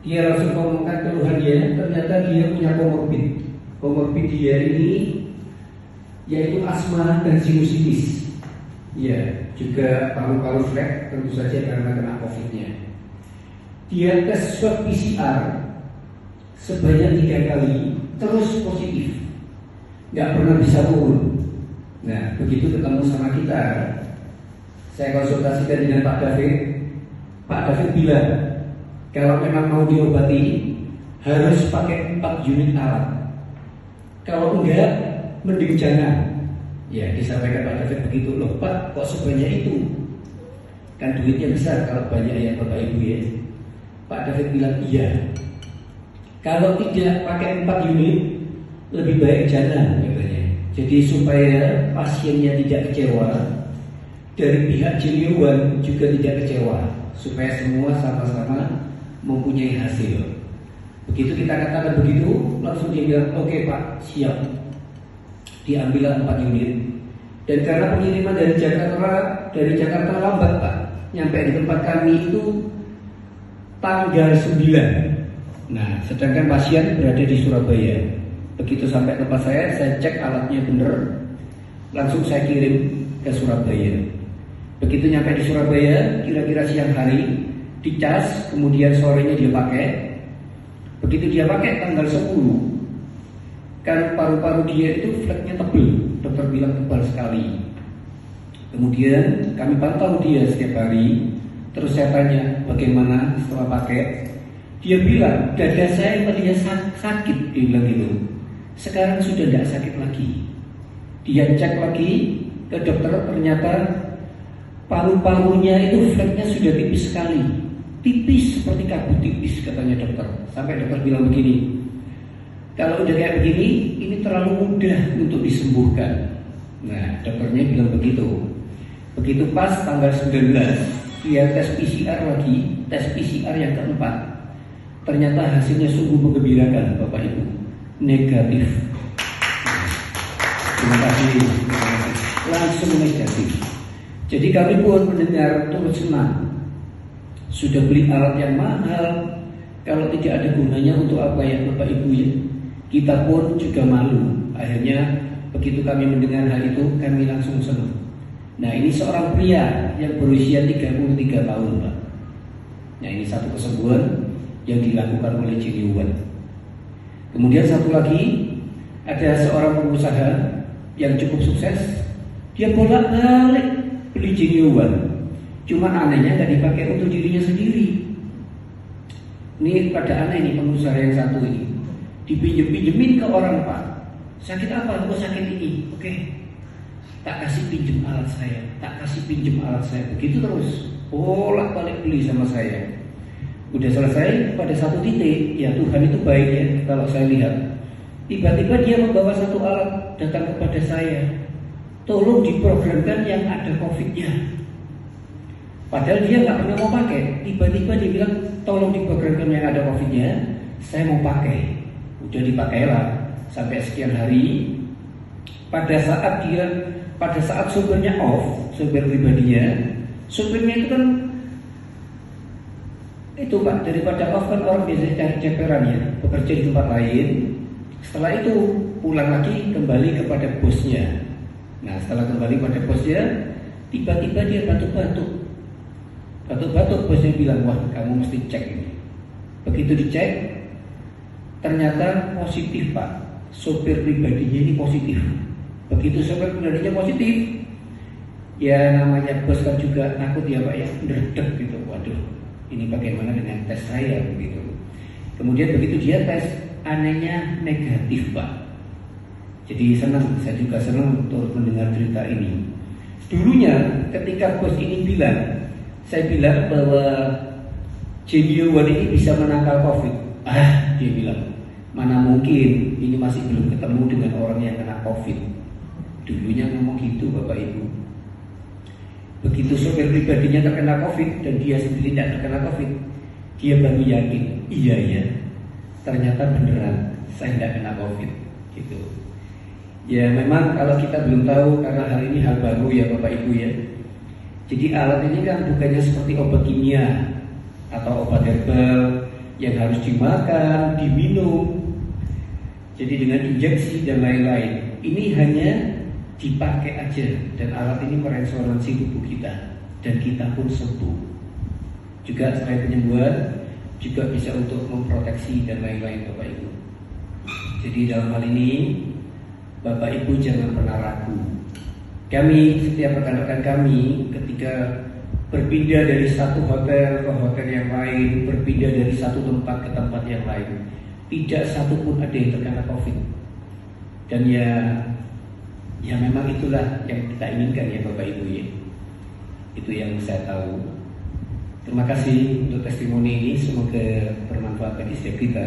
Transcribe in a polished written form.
Dia langsung ngomongkan keluhan dia, ternyata dia punya komorbid. Komorbid dia ini yaitu asma dan sinusitis. Ya, juga paru-paru flek, tentu saja karena kena COVID-nya. Dia tes swab PCR sebanyak 3 kali, terus positif, nggak pernah bisa turun. Nah, begitu ketemu sama kita, saya konsultasikan dengan Pak David. Pak David bilang, kalau memang mau diobati harus pakai 4 unit alat. Kalau enggak, mending jangan. Ya, disampaikan Pak David begitu. Loh Pak, kok sebanyak itu? Kan duitnya besar kalau banyak ya Bapak Ibu ya. Pak David bilang iya. Kalau tidak pakai 4 unit, lebih baik jangan katanya. Jadi supaya pasiennya tidak kecewa, dari pihak Jiliwan juga tidak kecewa, supaya semua sama-sama mempunyai hasil. Begitu kita katakan begitu, langsung dia bilang, oke Pak, siap. Diambil 4 unit. Dan karena pengiriman dari Jakarta lambat Pak, nyampe di tempat kami itu tanggal 9. Nah, sedangkan pasien berada di Surabaya. Begitu sampai tempat saya cek alatnya benar, langsung saya kirim ke Surabaya. Begitu nyampe di Surabaya, kira-kira siang hari, dicas, kemudian sorenya dia pakai. Begitu dia pakai tanggal 10, kan paru-paru dia itu fleknya tebal, dokter bilang tebal sekali. Kemudian kami pantau dia setiap hari, terus saya tanya bagaimana setelah pakai. Dia bilang dada saya tadinya sakit, dia bilang gitu. Sekarang sudah tidak sakit lagi. Dia cek lagi ke dokter, ternyata paru-parunya itu fleknya sudah tipis sekali, tipis seperti kabut tipis katanya dokter. Sampai dokter bilang begini, kalau udah kayak begini, ini terlalu mudah untuk disembuhkan. Nah, dokternya bilang begitu. Begitu pas tanggal 19, dia tes PCR lagi, tes PCR yang keempat. Ternyata hasilnya sungguh menggembirakan, Bapak Ibu. Negatif. Terima kasih. Langsung negatif. Jadi kami pun mendengar turut senang. Sudah beli alat yang mahal, kalau tidak ada gunanya untuk apa ya Bapak Ibu ya. Kita pun juga malu. Akhirnya begitu kami mendengar hal itu, kami langsung senang. Nah, ini seorang pria yang berusia 33 tahun Pak. Nah, ini satu kesembuhan yang dilakukan oleh Jiliwan. Kemudian satu lagi, ada seorang pengusaha yang cukup sukses. Dia bolak-balik beli Jiliwan. Cuma anehnya nggak dipakai untuk dirinya sendiri. Ini pada aneh nih pengusaha yang satu ini. Dipinjemin ke orang Pak. Sakit apa? Oh sakit ini. Oke. Tak kasih pinjem alat saya. Tak kasih pinjem alat saya. Begitu terus. Bolak-balik beli sama saya. Udah selesai pada satu titik, ya Tuhan itu baik ya kalau saya lihat. Tiba-tiba dia membawa satu alat datang kepada saya. Tolong diprogramkan yang ada COVID-nya. Padahal dia nggak pernah mau pakai. Tiba-tiba dia bilang tolong diprogramkan yang ada COVID-nya. Saya mau pakai. Udah dipakailah sampai sekian hari. Pada saat supirnya off, supir pribadinya, supirnya itu kan itu Pak, daripada off kan orang biasanya cari ceperan ya, bekerja di tempat lain. Setelah itu pulang lagi kembali kepada bosnya. Nah setelah kembali pada bosnya, tiba-tiba dia batuk-batuk. Batuk-batuk, bosnya bilang, wah kamu mesti cek ini. Begitu dicek, ternyata positif Pak. Sopir pribadinya ini positif. Begitu sopir pribadinya positif, ya namanya bos kan juga takut ya Pak ya, ndredeg gitu. Waduh, ini bagaimana dengan tes saya begitu. Kemudian begitu dia tes, anehnya negatif Pak. Jadi senang, saya juga senang untuk mendengar cerita ini. Dulunya ketika bos ini bilang, saya bilang bahwa Jiliwan ini bisa menangkal COVID. Dia bilang, mana mungkin, ini masih belum ketemu dengan orang yang kena COVID. Dulunya ngomong gitu Bapak Ibu. Begitu sopir pribadinya terkena COVID dan dia sendiri tidak terkena COVID, dia baru yakin, iya ya, ternyata beneran saya tidak kena COVID. Gitu. Ya memang kalau kita belum tahu karena hal ini hal baru ya Bapak Ibu ya. Jadi alat ini kan bukannya seperti obat kimia atau obat herbal yang harus dimakan, diminum. Jadi dengan injeksi dan lain-lain. Ini hanya dipakai aja, dan alat ini meresonansi tubuh kita, dan kita pun sembuh. Juga selain penyembuhan, juga bisa untuk memproteksi dan lain-lain Bapak Ibu. Jadi dalam hal ini Bapak Ibu jangan pernah ragu. Kami, setiap rekan-rekan kami ketika berpindah dari satu hotel ke hotel yang lain, berpindah dari satu tempat ke tempat yang lain, tidak satu pun ada yang terkena COVID. Dan ya memang itulah yang kita inginkan ya Bapak Ibu ya. Itu yang saya tahu. Terima kasih untuk testimoni ini, semoga bermanfaat bagi setiap kita.